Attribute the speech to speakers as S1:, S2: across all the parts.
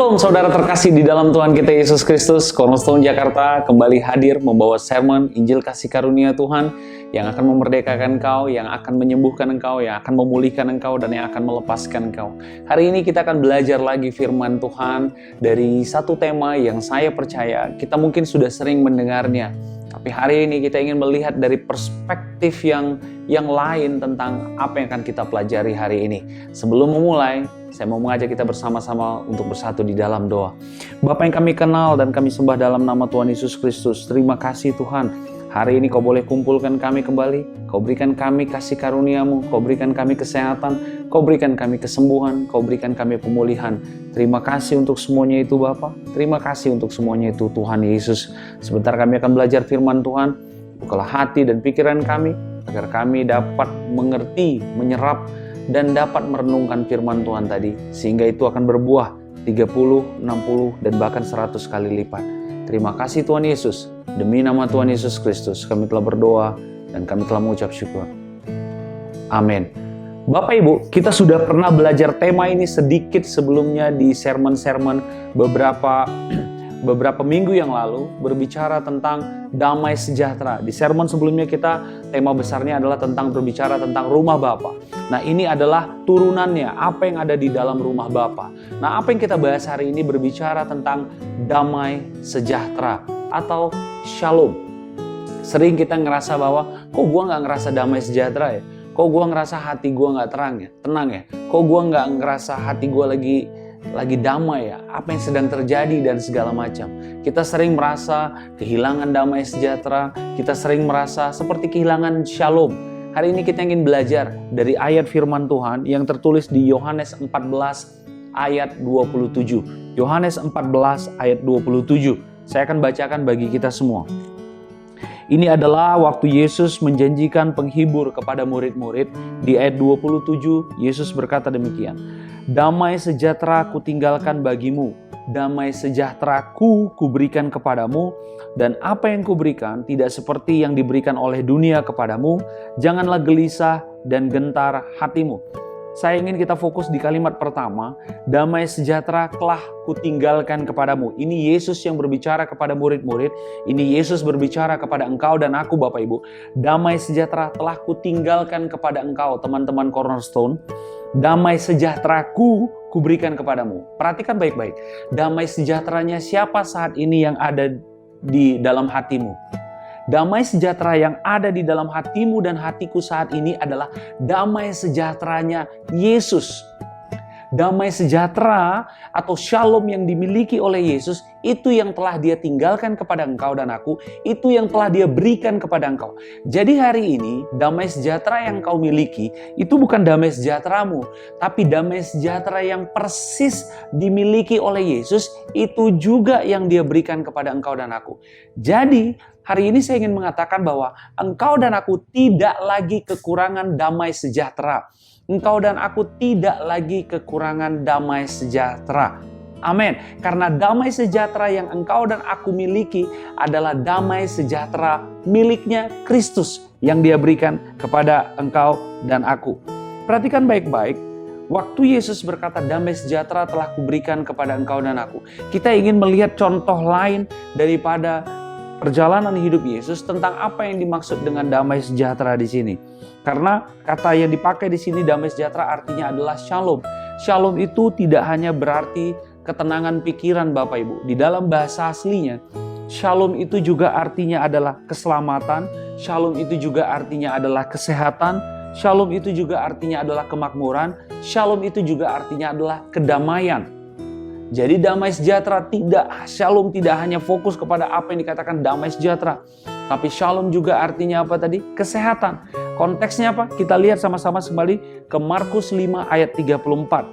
S1: Shalom saudara terkasih di dalam Tuhan kita Yesus Kristus. Cornerstone Jakarta kembali hadir membawa sermon Injil kasih karunia Tuhan yang akan memerdekakan engkau, yang akan menyembuhkan engkau, yang akan memulihkan engkau, dan yang akan melepaskan engkau. Hari ini kita akan belajar lagi firman Tuhan dari satu tema yang saya percaya kita mungkin sudah sering mendengarnya. Tapi hari ini kita ingin melihat dari perspektif yang lain tentang apa yang akan kita pelajari hari ini. Sebelum memulai, saya mau mengajak kita bersama-sama untuk bersatu di dalam doa. Bapa yang kami kenal dan kami sembah dalam nama Tuhan Yesus Kristus, terima kasih Tuhan. Hari ini Kau boleh kumpulkan kami kembali, Kau berikan kami kasih karunia-Mu, Kau berikan kami kesehatan, Kau berikan kami kesembuhan, Kau berikan kami pemulihan. Terima kasih untuk semuanya itu Bapa. Terima kasih untuk semuanya itu Tuhan Yesus. Sebentar kami akan belajar firman Tuhan. Bukalah hati dan pikiran kami, agar kami dapat mengerti, menyerap, dan dapat merenungkan firman Tuhan tadi. Sehingga itu akan berbuah 30, 60, dan bahkan 100 kali lipat. Terima kasih Tuhan Yesus. Demi nama Tuhan Yesus Kristus, kami telah berdoa dan kami telah mengucap syukur. Amin. Bapak Ibu, kita sudah pernah belajar tema ini sedikit sebelumnya di sermon-sermon beberapa minggu yang lalu, berbicara tentang damai sejahtera. Di sermon sebelumnya tema besarnya adalah berbicara tentang rumah Bapa. Nah, ini adalah turunannya, apa yang ada di dalam rumah Bapa. Nah, apa yang kita bahas hari ini berbicara tentang damai sejahtera atau shalom. Sering kita ngerasa bahwa, kok gue gak ngerasa damai sejahtera ya? Kok gue ngerasa hati gue gak tenang ya? Kok gue gak ngerasa hati gue lagi damai ya? Apa yang sedang terjadi dan segala macam. Kita sering merasa kehilangan damai sejahtera. Kita sering merasa seperti kehilangan shalom. Hari ini kita ingin belajar dari ayat firman Tuhan yang tertulis di Yohanes 14 ayat 27. Yohanes 14 ayat 27. Saya akan bacakan bagi kita semua. Ini adalah waktu Yesus menjanjikan penghibur kepada murid-murid. Di ayat 27, Yesus berkata demikian. Damai sejahtera kutinggalkan bagimu. Damai sejahtera kuberikan kepadamu. Dan apa yang kuberikan tidak seperti yang diberikan oleh dunia kepadamu. Janganlah gelisah dan gentar hatimu. Saya ingin kita fokus di kalimat pertama, damai sejahtera telah kutinggalkan kepadamu. Ini Yesus yang berbicara kepada murid-murid. Ini Yesus berbicara kepada engkau dan aku Bapak Ibu. Damai sejahtera telah kutinggalkan kepada engkau teman-teman Cornerstone. Damai sejahtera kuberikan kepadamu. Perhatikan baik-baik. Damai sejahteranya siapa saat ini yang ada di dalam hatimu? Damai sejahtera yang ada di dalam hatimu dan hatiku saat ini adalah damai sejahteranya Yesus. Damai sejahtera atau shalom yang dimiliki oleh Yesus, itu yang telah Dia tinggalkan kepada engkau dan aku, itu yang telah Dia berikan kepada engkau. Jadi hari ini, damai sejahtera yang kau miliki, itu bukan damai sejahteramu, tapi damai sejahtera yang persis dimiliki oleh Yesus, itu juga yang Dia berikan kepada engkau dan aku. Jadi, hari ini saya ingin mengatakan bahwa engkau dan aku tidak lagi kekurangan damai sejahtera. Engkau dan aku tidak lagi kekurangan damai sejahtera. Amin. Karena damai sejahtera yang engkau dan aku miliki adalah damai sejahtera miliknya Kristus yang Dia berikan kepada engkau dan aku. Perhatikan baik-baik. Waktu Yesus berkata damai sejahtera telah kuberikan kepada engkau dan aku. Kita ingin melihat contoh lain daripada perjalanan hidup Yesus tentang apa yang dimaksud dengan damai sejahtera di sini. Karena kata yang dipakai di sini damai sejahtera artinya adalah shalom. Shalom itu tidak hanya berarti ketenangan pikiran Bapak Ibu. Di dalam bahasa aslinya, shalom itu juga artinya adalah keselamatan. Shalom itu juga artinya adalah kesehatan. Shalom itu juga artinya adalah kemakmuran. Shalom itu juga artinya adalah kedamaian. Jadi damai sejahtera shalom tidak hanya fokus kepada apa yang dikatakan damai sejahtera. Tapi shalom juga artinya apa tadi? Kesehatan. Konteksnya apa? Kita lihat sama-sama kembali ke Markus 5 ayat 34.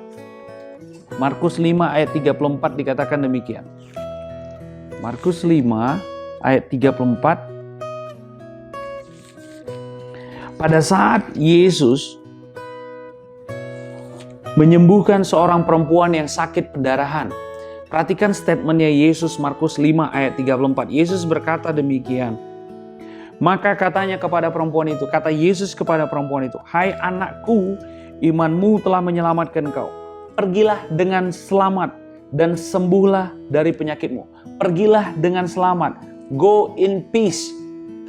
S1: Markus 5 ayat 34 dikatakan demikian. Markus 5 ayat 34. Pada saat Yesus menyembuhkan seorang perempuan yang sakit pendarahan. Perhatikan statementnya Yesus Markus 5 ayat 34. Yesus berkata demikian. Maka katanya kepada perempuan itu, kata Yesus kepada perempuan itu, "Hai anakku, imanmu telah menyelamatkan kau. Pergilah dengan selamat dan sembuhlah dari penyakitmu. Pergilah dengan selamat. Go in peace.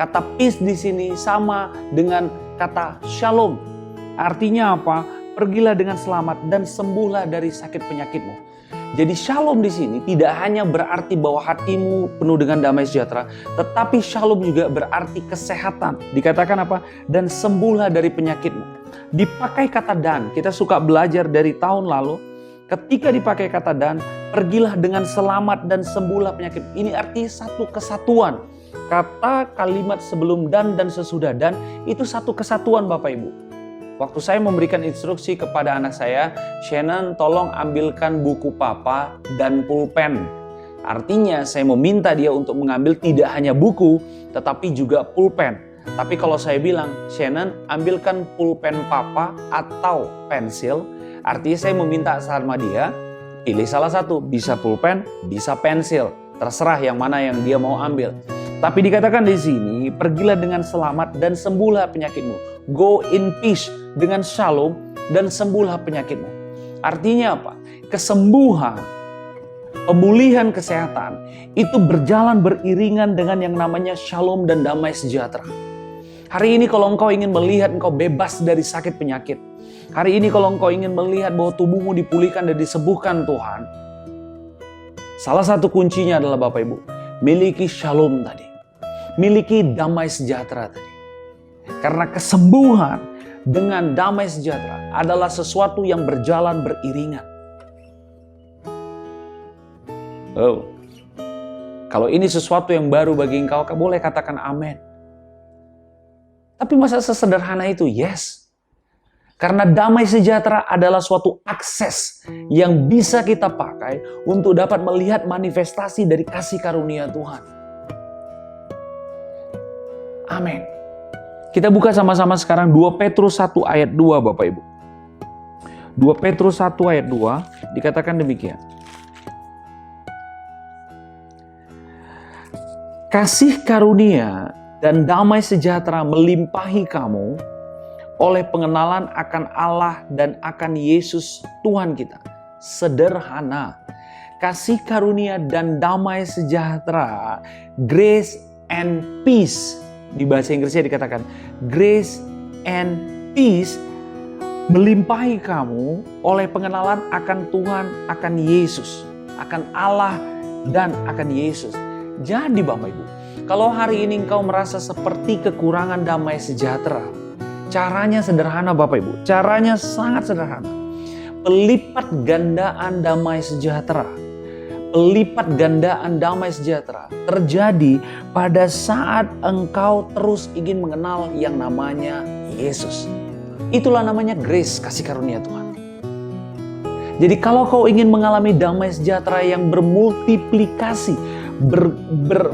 S1: Kata peace di sini sama dengan kata shalom. Artinya apa? Pergilah dengan selamat dan sembuhlah dari sakit penyakitmu. Jadi shalom di sini tidak hanya berarti bahwa hatimu penuh dengan damai sejahtera, tetapi shalom juga berarti kesehatan. Dikatakan apa? Dan sembuhlah dari penyakitmu. Dipakai kata dan, kita suka belajar dari tahun lalu, ketika dipakai kata dan, pergilah dengan selamat dan sembuhlah penyakit. Ini arti satu kesatuan. Kata kalimat sebelum dan sesudah dan, itu satu kesatuan Bapak Ibu. Waktu saya memberikan instruksi kepada anak saya, Shannon tolong ambilkan buku papa dan pulpen. Artinya saya meminta dia untuk mengambil tidak hanya buku, tetapi juga pulpen. Tapi kalau saya bilang, Shannon ambilkan pulpen papa atau pensil, artinya saya meminta sama dia, pilih salah satu, bisa pulpen, bisa pensil. Terserah yang mana yang dia mau ambil. Tapi dikatakan di sini, pergilah dengan selamat dan sembuhlah penyakitmu. Go in peace, dengan shalom dan sembuhlah penyakitmu. Artinya apa? Kesembuhan, pemulihan kesehatan itu berjalan beriringan dengan yang namanya shalom dan damai sejahtera. Hari ini kalau engkau ingin melihat engkau bebas dari sakit penyakit, hari ini kalau engkau ingin melihat bahwa tubuhmu dipulihkan dan disembuhkan Tuhan, salah satu kuncinya adalah Bapak Ibu, miliki shalom tadi, miliki damai sejahtera tadi. Karena kesembuhan dengan damai sejahtera adalah sesuatu yang berjalan beriringan. Oh, kalau ini sesuatu yang baru bagi engkau, kau boleh katakan amin. Tapi masa sesederhana itu? Yes. Karena damai sejahtera adalah suatu akses yang bisa kita pakai untuk dapat melihat manifestasi dari kasih karunia Tuhan. Amin. Kita buka sama-sama sekarang 2 Petrus 1 ayat 2 Bapak Ibu. 2 Petrus 1 ayat 2 dikatakan demikian. Kasih karunia dan damai sejahtera melimpahi kamu oleh pengenalan akan Allah dan akan Yesus Tuhan kita. Sederhana. Kasih karunia dan damai sejahtera, grace and peace. Di bahasa Inggrisnya dikatakan grace and peace melimpahi kamu oleh pengenalan akan Tuhan, akan Yesus, akan Allah dan akan Yesus. Jadi Bapak Ibu, kalau hari ini engkau merasa seperti kekurangan damai sejahtera, caranya sederhana Bapak Ibu, caranya sangat sederhana. Pelipat gandaan damai sejahtera, pelipat gandaan damai sejahtera terjadi pada saat engkau terus ingin mengenal yang namanya Yesus. Itulah namanya grace, kasih karunia Tuhan. Jadi kalau kau ingin mengalami damai sejahtera yang bermultiplikasi,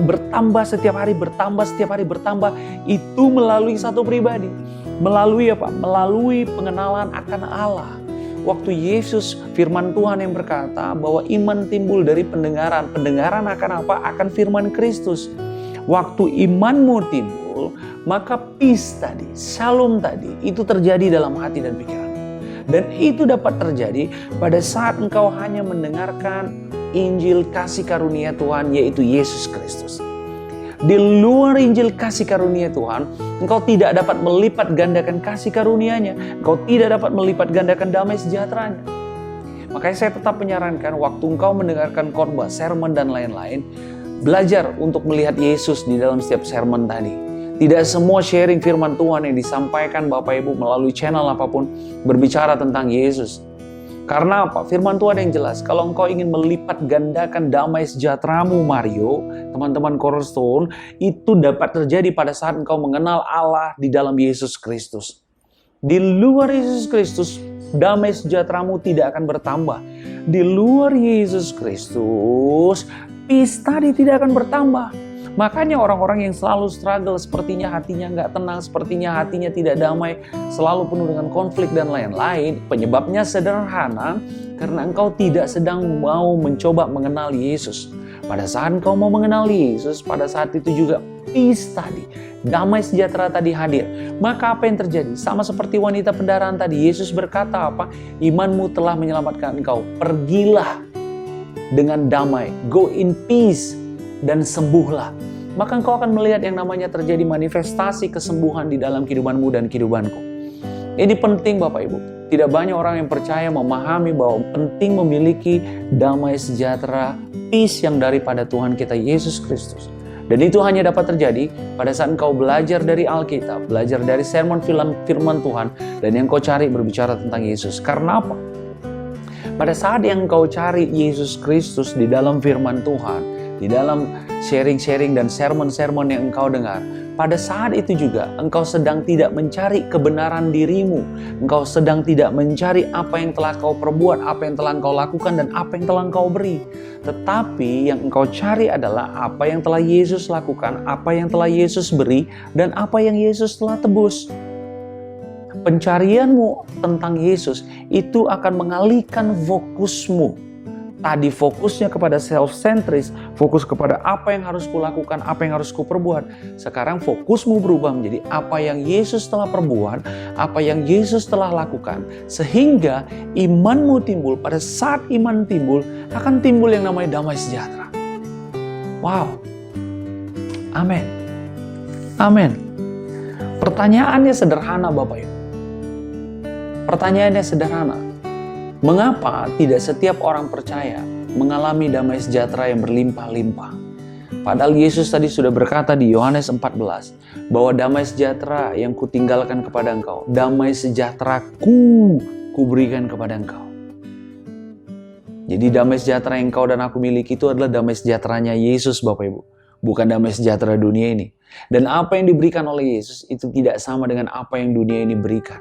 S1: bertambah setiap hari, bertambah, itu melalui satu pribadi. Melalui apa? Melalui pengenalan akan Allah. Waktu Yesus, firman Tuhan yang berkata bahwa iman timbul dari pendengaran. Pendengaran akan apa? Akan firman Kristus. Waktu imanmu timbul, maka peace tadi, shalom tadi, itu terjadi dalam hati dan pikiran. Dan itu dapat terjadi pada saat engkau hanya mendengarkan Injil kasih karunia Tuhan, yaitu Yesus Kristus. Di luar Injil kasih karunia Tuhan, engkau tidak dapat melipat gandakan kasih karunia-Nya. Engkau tidak dapat melipat gandakan damai sejahtera-Nya. Makanya saya tetap menyarankan waktu engkau mendengarkan khotbah, sermon dan lain-lain, belajar untuk melihat Yesus di dalam setiap sermon tadi. Tidak semua sharing firman Tuhan yang disampaikan Bapak Ibu melalui channel apapun berbicara tentang Yesus. Karena apa? Firman Tuhan yang jelas. Kalau engkau ingin melipat gandakan damai sejahteramu Mario, teman-teman Cornerstone, itu dapat terjadi pada saat engkau mengenal Allah di dalam Yesus Kristus. Di luar Yesus Kristus, damai sejahteramu tidak akan bertambah. Di luar Yesus Kristus, peace tadi tidak akan bertambah. Makanya orang-orang yang selalu struggle, sepertinya hatinya nggak tenang, sepertinya hatinya tidak damai, selalu penuh dengan konflik dan lain-lain. Penyebabnya sederhana, karena engkau tidak sedang mau mencoba mengenal Yesus. Pada saat engkau mau mengenal Yesus, pada saat itu juga peace tadi, damai sejahtera tadi hadir. Maka apa yang terjadi? Sama seperti wanita pendaraan tadi, Yesus berkata apa? Imanmu telah menyelamatkan engkau, pergilah dengan damai. Go in peace dan sembuhlah. Maka engkau akan melihat yang namanya terjadi manifestasi kesembuhan di dalam kehidupanmu dan kehidupanku. Ini penting Bapak Ibu. Tidak banyak orang yang percaya memahami bahwa penting memiliki damai sejahtera, peace yang daripada Tuhan kita Yesus Kristus. Dan itu hanya dapat terjadi pada saat engkau belajar dari Alkitab, belajar dari sermon firman Tuhan, dan yang kau cari berbicara tentang Yesus. Karena apa? Pada saat yang engkau cari Yesus Kristus di dalam firman Tuhan, di dalam sharing-sharing dan sermon-sermon yang engkau dengar, pada saat itu juga engkau sedang tidak mencari kebenaran dirimu. Engkau sedang tidak mencari apa yang telah kau perbuat, apa yang telah engkau lakukan, dan apa yang telah engkau beri. Tetapi yang engkau cari adalah apa yang telah Yesus lakukan, apa yang telah Yesus beri, dan apa yang Yesus telah tebus. Pencarianmu tentang Yesus itu akan mengalihkan fokusmu. Tadi fokusnya kepada self-centris, fokus kepada apa yang harus kulakukan, apa yang harus kuperbuat. Sekarang fokusmu berubah menjadi apa yang Yesus telah perbuat, apa yang Yesus telah lakukan. Sehingga imanmu timbul, pada saat iman timbul, akan timbul yang namanya damai sejahtera. Wow. Amin. Amin. Pertanyaannya sederhana Bapak Ibu. Pertanyaannya sederhana. Mengapa tidak setiap orang percaya mengalami damai sejahtera yang berlimpah-limpah? Padahal Yesus tadi sudah berkata di Yohanes 14 bahwa damai sejahtera yang kutinggalkan kepada engkau, damai sejahtera kuberikan kepada engkau. Jadi damai sejahtera yang engkau dan aku miliki itu adalah damai sejahteranya Yesus Bapak Ibu. Bukan damai sejahtera dunia ini. Dan apa yang diberikan oleh Yesus itu tidak sama dengan apa yang dunia ini berikan.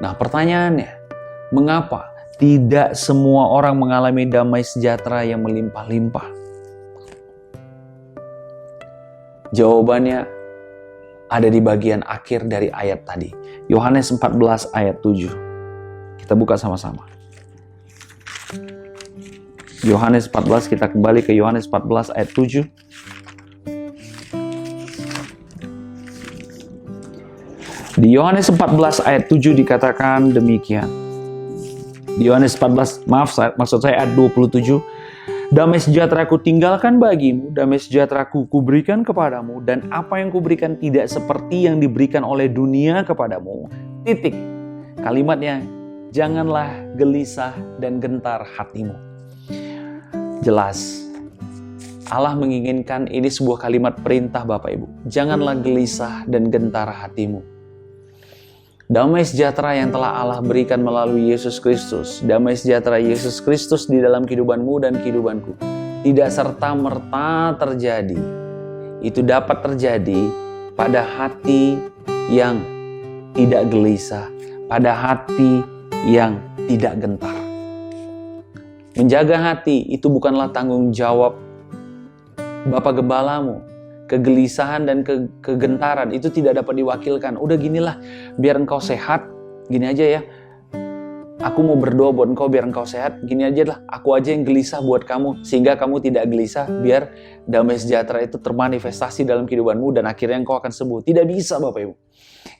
S1: Nah pertanyaannya, mengapa tidak semua orang mengalami damai sejahtera yang melimpah-limpah? Jawabannya ada di bagian akhir dari ayat tadi. Yohanes 14 ayat 7. Kita buka sama-sama. Yohanes 14, kita kembali ke Yohanes 14 ayat 7. Di Yohanes 14 ayat 7 dikatakan demikian. Di Yohanes 14, maksud saya ayat 27. Damai sejahtera ku tinggalkan bagimu, damai sejahtera ku berikan kepadamu, dan apa yang kuberikan tidak seperti yang diberikan oleh dunia kepadamu. Titik. Kalimatnya, janganlah gelisah dan gentar hatimu. Jelas. Allah menginginkan, ini sebuah kalimat perintah Bapak Ibu. Janganlah gelisah dan gentar hatimu. Damai sejahtera yang telah Allah berikan melalui Yesus Kristus, damai sejahtera Yesus Kristus di dalam kehidupanmu dan kehidupanku, tidak serta-merta terjadi. Itu dapat terjadi pada hati yang tidak gelisah, pada hati yang tidak gentar. Menjaga hati itu bukanlah tanggung jawab Bapak Gembalamu. Kegelisahan dan kegentaran itu tidak dapat diwakilkan. Udah ginilah, biar engkau sehat, gini aja ya. Aku mau berdoa buat engkau biar engkau sehat, gini aja lah. Aku aja yang gelisah buat kamu, sehingga kamu tidak gelisah, biar damai sejahtera itu termanifestasi dalam kehidupanmu dan akhirnya engkau akan sembuh. Tidak bisa Bapak Ibu.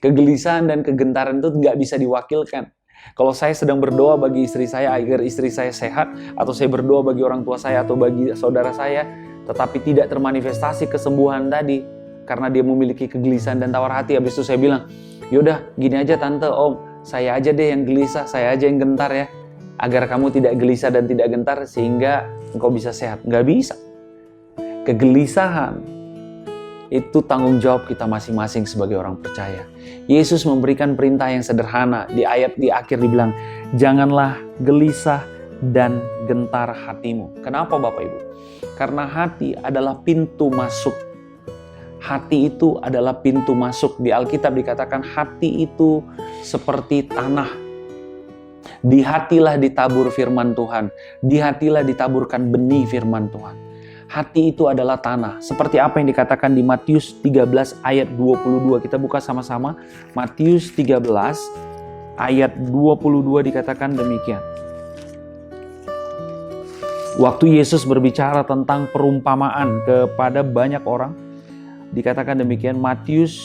S1: Kegelisahan dan kegentaran itu nggak bisa diwakilkan. Kalau saya sedang berdoa bagi istri saya agar istri saya sehat, atau saya berdoa bagi orang tua saya atau bagi saudara saya, tetapi tidak termanifestasi kesembuhan tadi karena dia memiliki kegelisahan dan tawar hati. Habis itu saya bilang, yaudah gini aja tante, om, saya aja deh yang gelisah, saya aja yang gentar ya, agar kamu tidak gelisah dan tidak gentar sehingga engkau bisa sehat. Nggak bisa. Kegelisahan itu tanggung jawab kita masing-masing sebagai orang percaya. Yesus memberikan perintah yang sederhana. Di ayat di akhir dibilang, janganlah gelisah dan gentar hatimu. Kenapa Bapak Ibu? Karena hati adalah pintu masuk. Hati itu adalah pintu masuk. Di Alkitab dikatakan hati itu seperti tanah. Di hatilah ditabur firman Tuhan. Di hatilah ditaburkan benih firman Tuhan. Hati itu adalah tanah. Seperti apa yang dikatakan di Matius 13 ayat 22. Kita buka sama-sama. Matius 13 ayat 22 dikatakan demikian. Waktu Yesus berbicara tentang perumpamaan kepada banyak orang, dikatakan demikian. Matius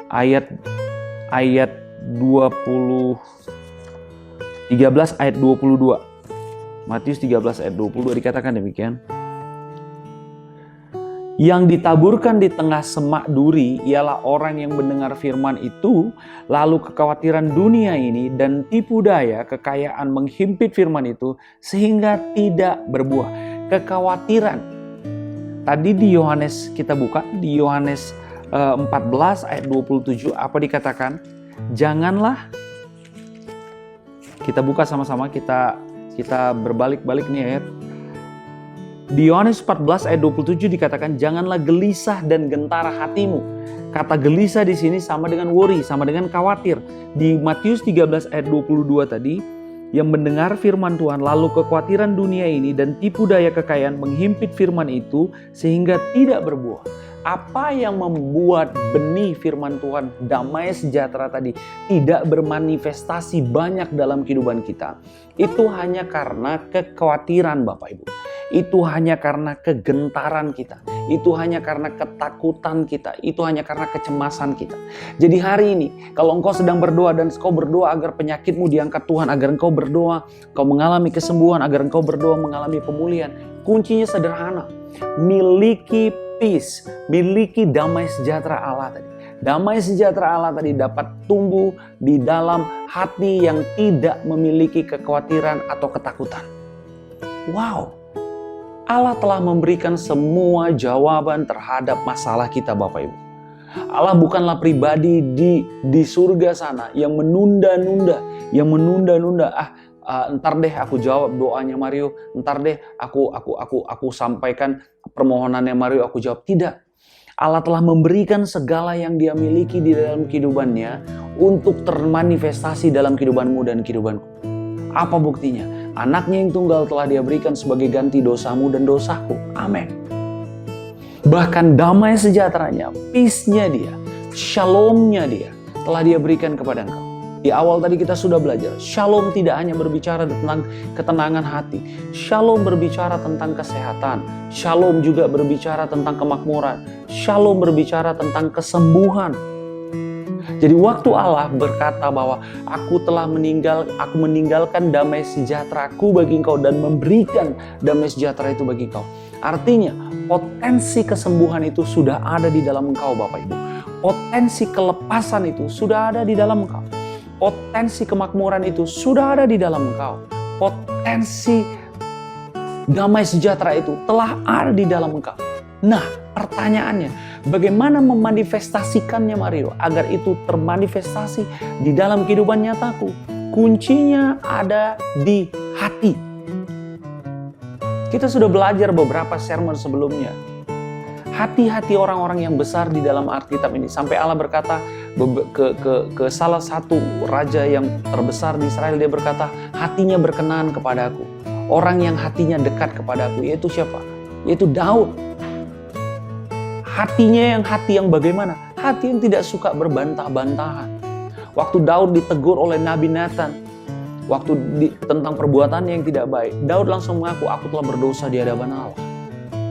S1: ayat 13 ayat 22. Matius 13 ayat 22 dikatakan demikian. Yang ditaburkan di tengah semak duri ialah orang yang mendengar firman itu, lalu kekhawatiran dunia ini dan tipu daya kekayaan menghimpit firman itu sehingga tidak berbuah. Kekhawatiran. Tadi di Yohanes kita buka, di Yohanes 14 ayat 27 apa dikatakan? Janganlah, kita buka sama-sama, kita berbalik-balik nih ayat. Di Yohanes 14 ayat 27 dikatakan, janganlah gelisah dan gentara hatimu. Kata gelisah di sini sama dengan worry, sama dengan khawatir. Di Matius 13 ayat 22 tadi, yang mendengar firman Tuhan lalu kekhawatiran dunia ini dan tipu daya kekayaan menghimpit firman itu sehingga tidak berbuah. Apa yang membuat benih firman Tuhan, damai sejahtera tadi tidak bermanifestasi banyak dalam kehidupan kita? Itu hanya karena kekhawatiran Bapak Ibu. Itu hanya karena kegentaran kita. Itu hanya karena ketakutan kita. Itu hanya karena kecemasan kita. Jadi hari ini, kalau engkau sedang berdoa dan engkau berdoa agar penyakitmu diangkat Tuhan, agar engkau berdoa, engkau mengalami kesembuhan, agar engkau berdoa mengalami pemulihan, kuncinya sederhana. Miliki peace, miliki damai sejahtera Allah tadi. Damai sejahtera Allah tadi dapat tumbuh di dalam hati yang tidak memiliki kekhawatiran atau ketakutan. Wow, Allah telah memberikan semua jawaban terhadap masalah kita Bapak Ibu. Allah bukanlah pribadi di surga sana yang menunda-nunda, ntar deh aku jawab doanya Mario, ntar deh aku sampaikan permohonannya Mario, aku jawab. Tidak. Allah telah memberikan segala yang Dia miliki di dalam kehidupannya untuk termanifestasi dalam kehidupanmu dan kehidupanku. Apa buktinya? Anaknya yang tunggal telah Dia berikan sebagai ganti dosamu dan dosaku. Amin. Bahkan damai sejahteranya, peace-nya Dia, shalom-nya Dia telah Dia berikan kepada engkau. Di awal tadi kita sudah belajar, shalom tidak hanya berbicara tentang ketenangan hati. Shalom berbicara tentang kesehatan. Shalom juga berbicara tentang kemakmuran. Shalom berbicara tentang kesembuhan. Jadi waktu Allah berkata bahwa aku meninggalkan damai sejahteraku bagi engkau dan memberikan damai sejahtera itu bagi engkau. Artinya potensi kesembuhan itu sudah ada di dalam engkau Bapak Ibu. Potensi kelepasan itu sudah ada di dalam engkau. Potensi kemakmuran itu sudah ada di dalam engkau. Potensi damai sejahtera itu telah ada di dalam engkau. Nah, pertanyaannya, bagaimana memanifestasikannya Mario agar itu termanifestasi di dalam kehidupan nyataku? Kuncinya ada di hati. Kita sudah belajar beberapa sermon sebelumnya. Hati-hati orang-orang yang besar di dalam Alkitab ini. Sampai Allah berkata ke salah satu raja yang terbesar di Israel, Dia berkata, hatinya berkenan kepadaku. Orang yang hatinya dekat kepadaku, yaitu siapa? Yaitu Daud. Hatinya hati yang bagaimana? Hati yang tidak suka berbantah-bantahan. Waktu Daud ditegur oleh Nabi Nathan, tentang perbuatannya yang tidak baik, Daud langsung mengaku, aku telah berdosa di hadapan Allah.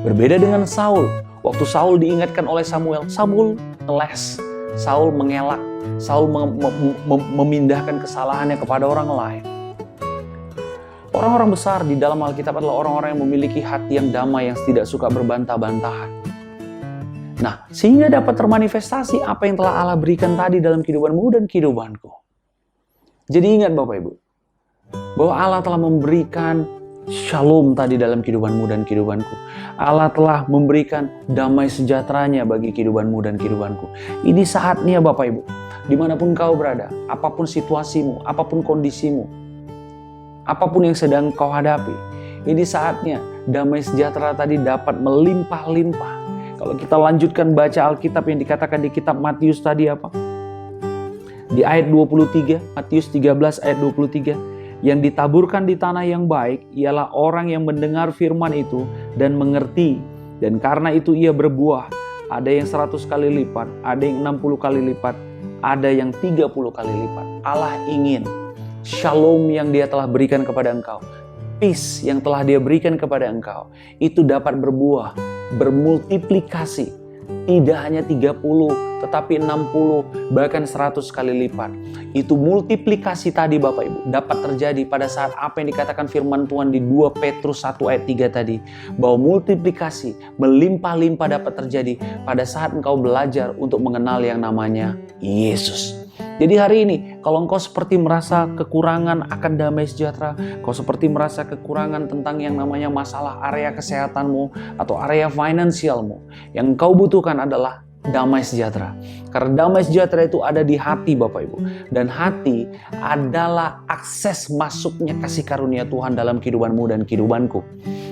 S1: Berbeda dengan Saul. Waktu Saul diingatkan oleh Samuel, Saul teles, Saul mengelak, Saul memindahkan kesalahannya kepada orang lain. Orang-orang besar di dalam Alkitab adalah orang-orang yang memiliki hati yang damai, yang tidak suka berbantah-bantahan. Nah, sehingga dapat termanifestasi apa yang telah Allah berikan tadi dalam kehidupanmu dan kehidupanku. Jadi ingat Bapak Ibu, bahwa Allah telah memberikan shalom tadi dalam kehidupanmu dan kehidupanku. Allah telah memberikan damai sejahteranya bagi kehidupanmu dan kehidupanku. Ini saatnya Bapak Ibu, dimanapun kau berada, apapun situasimu, apapun kondisimu, apapun yang sedang kau hadapi, ini saatnya damai sejahtera tadi dapat melimpah-limpah. Kalau kita lanjutkan baca Alkitab yang dikatakan di kitab Matius tadi apa? Di ayat 23, Matius 13 ayat 23. Yang ditaburkan di tanah yang baik ialah orang yang mendengar firman itu dan mengerti. Dan karena itu ia berbuah. Ada yang 100 kali lipat, ada yang 60 kali lipat, ada yang 30 kali lipat. Allah ingin shalom yang Dia telah berikan kepada engkau, peace yang telah Dia berikan kepada engkau, itu dapat berbuah, bermultiplikasi Tidak hanya 30, tetapi 60, bahkan 100 kali lipat. Itu multiplikasi tadi Bapak Ibu dapat terjadi pada saat apa yang dikatakan firman Tuhan di 2 Petrus 1 ayat 3 tadi. Bahwa multiplikasi melimpah-limpah dapat terjadi pada saat engkau belajar untuk mengenal yang namanya Yesus. Jadi hari ini, kalau engkau seperti merasa kekurangan akan damai sejahtera, kau seperti merasa kekurangan tentang yang namanya masalah area kesehatanmu atau area finansialmu, yang engkau butuhkan adalah damai sejahtera. Karena damai sejahtera itu ada di hati Bapak Ibu. Dan hati adalah akses masuknya kasih karunia Tuhan dalam kehidupanmu dan kehidupanku.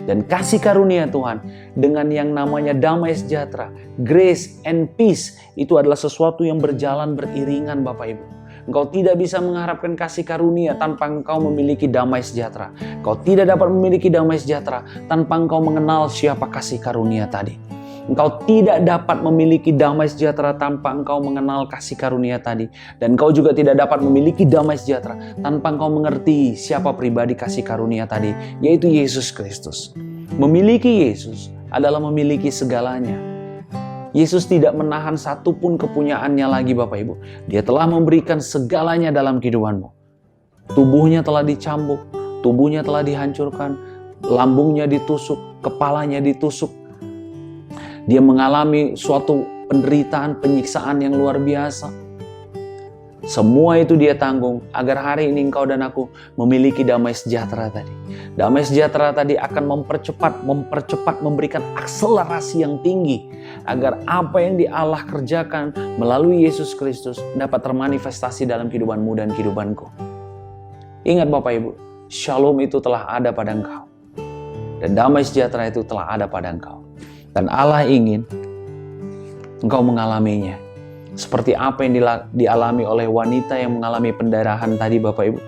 S1: Dan kasih karunia Tuhan dengan yang namanya damai sejahtera, grace and peace, itu adalah sesuatu yang berjalan beriringan Bapak Ibu. Engkau tidak bisa mengharapkan kasih karunia tanpa engkau memiliki damai sejahtera. Engkau tidak dapat memiliki damai sejahtera tanpa engkau mengenal siapa kasih karunia tadi. Engkau tidak dapat memiliki damai sejahtera tanpa engkau mengenal kasih karunia tadi. Dan engkau juga tidak dapat memiliki damai sejahtera tanpa engkau mengerti siapa pribadi kasih karunia tadi, yaitu Yesus Kristus. Memiliki Yesus adalah memiliki segalanya. Yesus tidak menahan satupun kepunyaannya lagi Bapak Ibu. Dia telah memberikan segalanya dalam kehidupanmu. Tubuhnya telah dicambuk, tubuhnya telah dihancurkan, lambungnya ditusuk, kepalanya ditusuk. Dia mengalami suatu penderitaan, penyiksaan yang luar biasa. Semua itu dia tanggung agar hari ini engkau dan aku memiliki damai sejahtera tadi. Damai sejahtera tadi akan mempercepat, memberikan akselerasi yang tinggi agar apa yang Allah kerjakan melalui Yesus Kristus dapat termanifestasi dalam kehidupanmu dan kehidupanku. Ingat Bapak Ibu, shalom itu telah ada pada engkau. Dan damai sejahtera itu telah ada pada engkau. Dan Allah ingin engkau mengalaminya. Seperti apa yang dialami oleh wanita yang mengalami pendarahan tadi Bapak Ibu.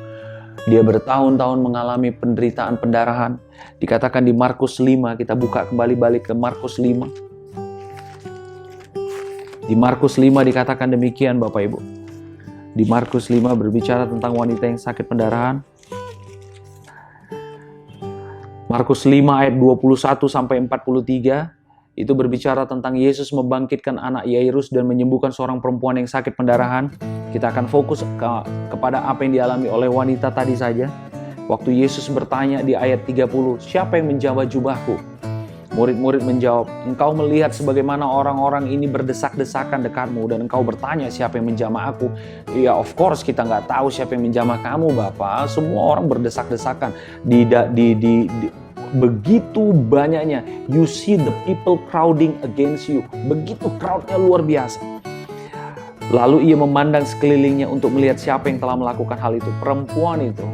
S1: Dia bertahun-tahun mengalami penderitaan pendarahan. Dikatakan di Markus 5, kita buka kembali balik ke Markus 5. Di Markus 5 dikatakan demikian Bapak Ibu. Di Markus 5 berbicara tentang wanita yang sakit pendarahan. Markus 5 ayat 21 sampai 43. Itu berbicara tentang Yesus membangkitkan anak Yairus dan menyembuhkan seorang perempuan yang sakit pendarahan. Kita akan fokus kepada apa yang dialami oleh wanita tadi saja. Waktu Yesus bertanya di ayat 30, siapa yang menjamah jubahku? Murid-murid menjawab, engkau melihat sebagaimana orang-orang ini berdesak-desakan dekatmu dan engkau bertanya siapa yang menjamah aku. Ya of course kita nggak tahu siapa yang menjamah kamu Bapak. Semua orang berdesak-desakan begitu banyaknya, you see the people crowding against you. Begitu crowdnya luar biasa. Lalu ia memandang sekelilingnya untuk melihat siapa yang telah melakukan hal itu. Perempuan itu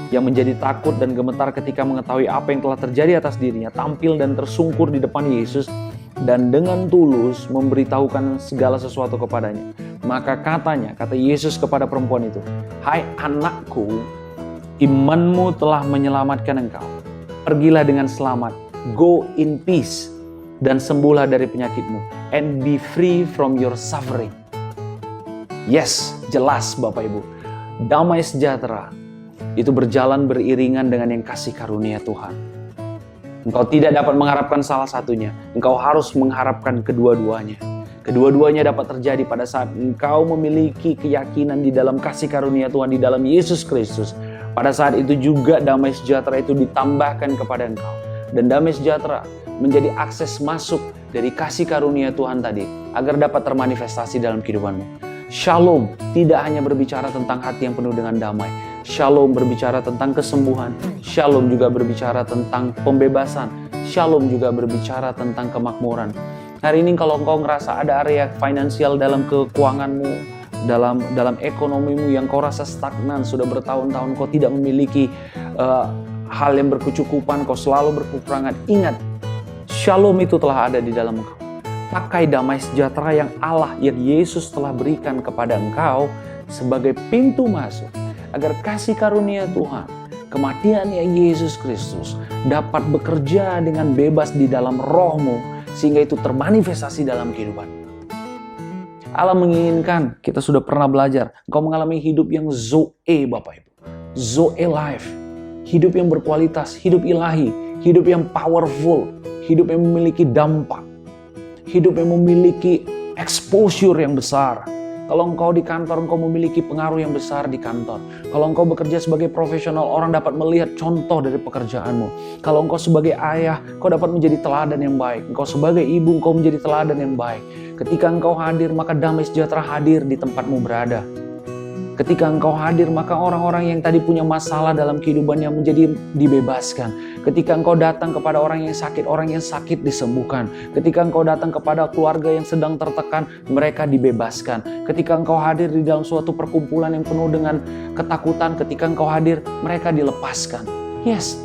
S1: yang menjadi takut dan gemetar ketika mengetahui apa yang telah terjadi atas dirinya, tampil dan tersungkur di depan Yesus dan dengan tulus memberitahukan segala sesuatu kepadanya. Maka kata Yesus kepada perempuan itu, hai anakku, imanmu telah menyelamatkan engkau. Pergilah dengan selamat, go in peace, dan sembuhlah dari penyakitmu, and be free from your suffering. Yes, jelas Bapak Ibu, damai sejahtera itu berjalan beriringan dengan yang kasih karunia Tuhan. Engkau tidak dapat mengharapkan salah satunya, engkau harus mengharapkan kedua-duanya. Kedua-duanya dapat terjadi pada saat engkau memiliki keyakinan di dalam kasih karunia Tuhan, di dalam Yesus Kristus. Pada saat itu juga damai sejahtera itu ditambahkan kepada engkau. Dan damai sejahtera menjadi akses masuk dari kasih karunia Tuhan tadi agar dapat termanifestasi dalam kehidupanmu. Shalom tidak hanya berbicara tentang hati yang penuh dengan damai. Shalom berbicara tentang kesembuhan. Shalom juga berbicara tentang pembebasan. Shalom juga berbicara tentang kemakmuran. Hari ini kalau engkau ngerasa ada area finansial dalam keuanganmu, dalam ekonomimu yang kau rasa stagnan, sudah bertahun-tahun kau tidak memiliki hal yang berkecukupan, kau selalu berkekurangan, ingat, shalom itu telah ada di dalam engkau. Pakai damai sejahtera yang Allah, yang Yesus telah berikan kepada engkau sebagai pintu masuk, agar kasih karunia Tuhan, kematiannya Yesus Kristus dapat bekerja dengan bebas di dalam rohmu, sehingga itu termanifestasi dalam kehidupan. Allah menginginkan, kita sudah pernah belajar, engkau mengalami hidup yang Zoe Bapak Ibu. Zoe life. Hidup yang berkualitas, hidup ilahi, hidup yang powerful, hidup yang memiliki dampak. hidup yang memiliki exposure yang besar. Kalau engkau di kantor, engkau memiliki pengaruh yang besar di kantor. Kalau engkau bekerja sebagai profesional, orang dapat melihat contoh dari pekerjaanmu. Kalau engkau sebagai ayah, engkau dapat menjadi teladan yang baik. Engkau sebagai ibu, engkau menjadi teladan yang baik. Ketika engkau hadir, maka damai sejahtera hadir di tempatmu berada. Ketika engkau hadir, maka orang-orang yang tadi punya masalah dalam kehidupannya menjadi dibebaskan. Ketika engkau datang kepada orang yang sakit disembuhkan. Ketika engkau datang kepada keluarga yang sedang tertekan, mereka dibebaskan. Ketika engkau hadir di dalam suatu perkumpulan yang penuh dengan ketakutan, ketika engkau hadir, mereka dilepaskan. Yes,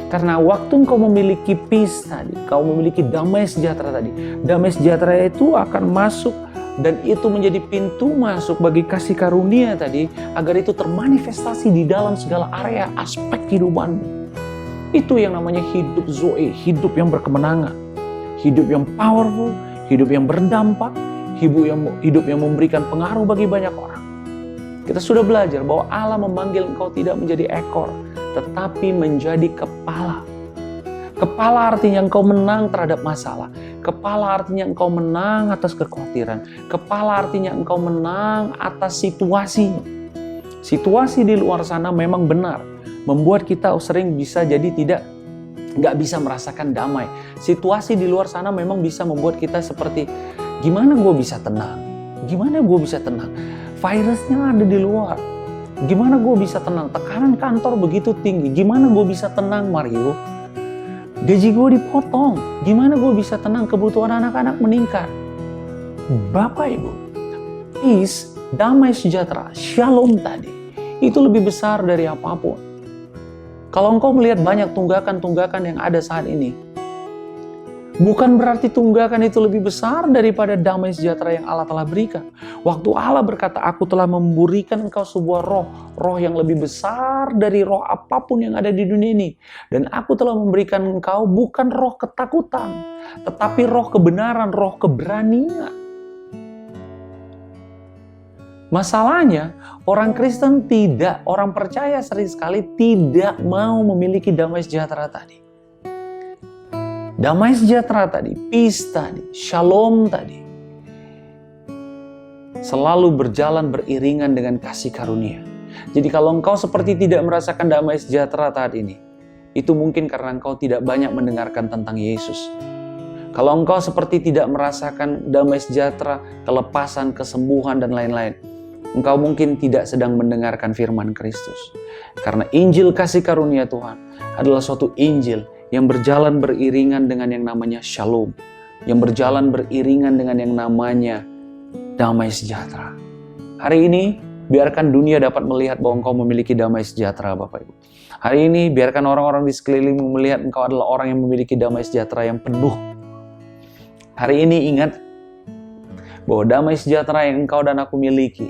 S1: karena waktu engkau memiliki peace tadi, kau memiliki damai sejahtera tadi. Damai sejahtera itu akan masuk dan itu menjadi pintu masuk bagi kasih karunia tadi, agar itu termanifestasi di dalam segala area aspek kehidupanmu. Itu yang namanya hidup Zoe, hidup yang berkemenangan, hidup yang powerful, hidup yang berdampak, hidup yang memberikan pengaruh bagi banyak orang. Kita sudah belajar bahwa Allah memanggil engkau tidak menjadi ekor, tetapi menjadi kepala. Kepala artinya engkau menang terhadap masalah. Kepala artinya engkau menang atas kekhawatiran. Kepala artinya engkau menang atas situasi. Situasi di luar sana memang benar membuat kita sering bisa jadi nggak bisa merasakan damai. Situasi di luar sana memang bisa membuat kita seperti, gimana gue bisa tenang? Gimana gue bisa tenang? Virusnya ada di luar. Gimana gue bisa tenang? Tekanan kantor begitu tinggi. Gimana gue bisa tenang, Mario? Gaji gue dipotong. Gimana gue bisa tenang? Kebutuhan anak-anak meningkat. Bapak Ibu, peace, damai sejahtera, shalom tadi, itu lebih besar dari apapun. Kalau engkau melihat banyak tunggakan-tunggakan yang ada saat ini, bukan berarti tunggakan itu lebih besar daripada damai sejahtera yang Allah telah berikan. Waktu Allah berkata, aku telah memberikan engkau sebuah roh yang lebih besar dari roh apapun yang ada di dunia ini. Dan aku telah memberikan engkau bukan roh ketakutan, tetapi roh kebenaran, roh keberanian. Masalahnya, orang Kristen orang percaya sering sekali tidak mau memiliki damai sejahtera tadi. Damai sejahtera tadi, peace tadi, shalom tadi, selalu berjalan beriringan dengan kasih karunia. Jadi kalau engkau seperti tidak merasakan damai sejahtera saat ini, itu mungkin karena engkau tidak banyak mendengarkan tentang Yesus. Kalau engkau seperti tidak merasakan damai sejahtera, kelepasan, kesembuhan, dan lain-lain, engkau mungkin tidak sedang mendengarkan firman Kristus. Karena Injil kasih karunia Tuhan adalah suatu Injil yang berjalan beriringan dengan yang namanya shalom, yang berjalan beriringan dengan yang namanya damai sejahtera. Hari ini, biarkan dunia dapat melihat bahwa engkau memiliki damai sejahtera, Bapak Ibu. Hari ini, biarkan orang-orang di sekelilingmu melihat engkau adalah orang yang memiliki damai sejahtera yang penuh. Hari ini ingat bahwa damai sejahtera yang engkau dan aku miliki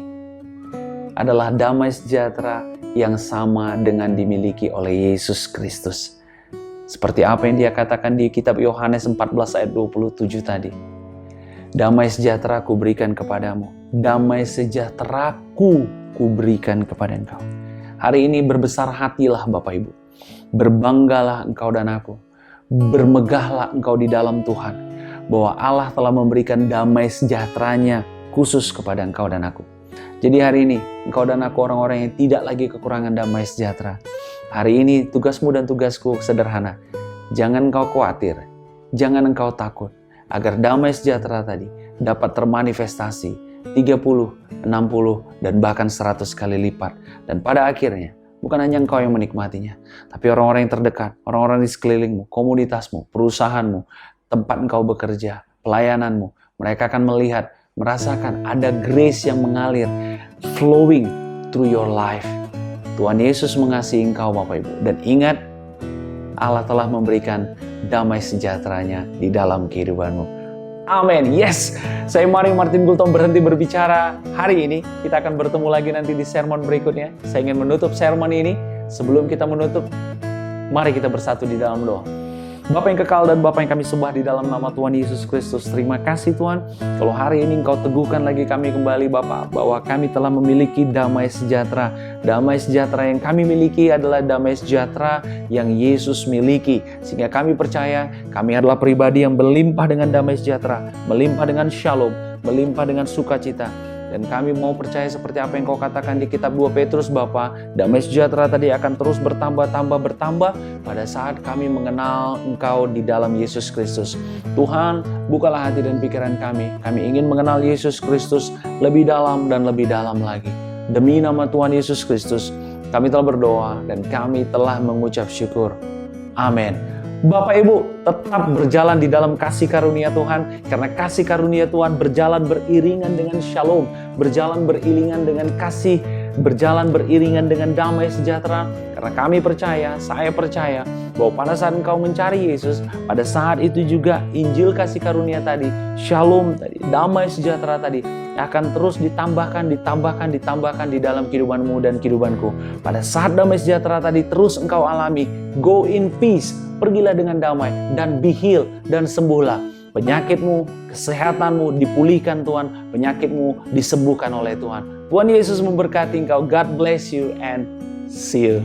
S1: adalah damai sejahtera yang sama dengan dimiliki oleh Yesus Kristus. Seperti apa yang dia katakan di kitab Yohanes 14 ayat 27 tadi. Damai sejahtera ku berikan kepadamu. Damai sejahteraku ku berikan kepada engkau. Hari ini berbesar hatilah Bapak Ibu. Berbanggalah engkau dan aku. Bermegahlah engkau di dalam Tuhan. Bahwa Allah telah memberikan damai sejahteranya khusus kepada engkau dan aku. Jadi hari ini, engkau dan aku orang-orang yang tidak lagi kekurangan damai sejahtera. Hari ini tugasmu dan tugasku sederhana. Jangan engkau khawatir, jangan engkau takut. Agar damai sejahtera tadi dapat termanifestasi 30, 60, dan bahkan 100 kali lipat. Dan pada akhirnya, bukan hanya engkau yang menikmatinya, tapi orang-orang yang terdekat, orang-orang di sekelilingmu, komunitasmu, perusahaanmu, tempat engkau bekerja, pelayananmu, mereka akan melihat, merasakan ada grace yang mengalir, flowing through your life. Tuhan Yesus mengasihi engkau Bapak Ibu. Dan ingat, Allah telah memberikan damai sejahteranya di dalam kehidupanmu. Amin. Yes, saya Mario Martin Gultom berhenti berbicara hari ini. Kita akan bertemu lagi nanti di sermon berikutnya. Saya ingin menutup sermon ini. Sebelum kita menutup, mari kita bersatu di dalam doa. Bapa yang kekal dan Bapa yang kami sembah di dalam nama Tuhan Yesus Kristus. Terima kasih Tuhan, kalau hari ini Engkau teguhkan lagi kami kembali Bapa, bahwa kami telah memiliki damai sejahtera. Damai sejahtera yang kami miliki adalah damai sejahtera yang Yesus miliki. Sehingga kami percaya kami adalah pribadi yang berlimpah dengan damai sejahtera, melimpah dengan shalom, melimpah dengan sukacita. Dan kami mau percaya seperti apa yang Kau katakan di kitab 2 Petrus Bapa, damai sejahtera tadi akan terus bertambah pada saat kami mengenal Engkau di dalam Yesus Kristus. Tuhan, bukalah hati dan pikiran kami. Kami ingin mengenal Yesus Kristus lebih dalam dan lebih dalam lagi. Demi nama Tuhan Yesus Kristus, kami telah berdoa dan kami telah mengucap syukur. Amin. Bapak Ibu, tetap berjalan di dalam kasih karunia Tuhan, karena kasih karunia Tuhan berjalan beriringan dengan shalom, berjalan beriringan dengan kasih, berjalan beriringan dengan damai sejahtera. Karena kami percaya, saya percaya bahwa pada saat engkau mencari Yesus, pada saat itu juga Injil kasih karunia tadi, shalom tadi, damai sejahtera tadi akan terus ditambahkan di dalam kehidupanmu dan kehidupanku. Pada saat damai sejahtera tadi terus engkau alami, go in peace, pergilah dengan damai dan be healed, dan sembuhlah. Penyakitmu, kesehatanmu dipulihkan Tuhan, penyakitmu disembuhkan oleh Tuhan. Tuhan Yesus memberkati engkau. God bless you and see you.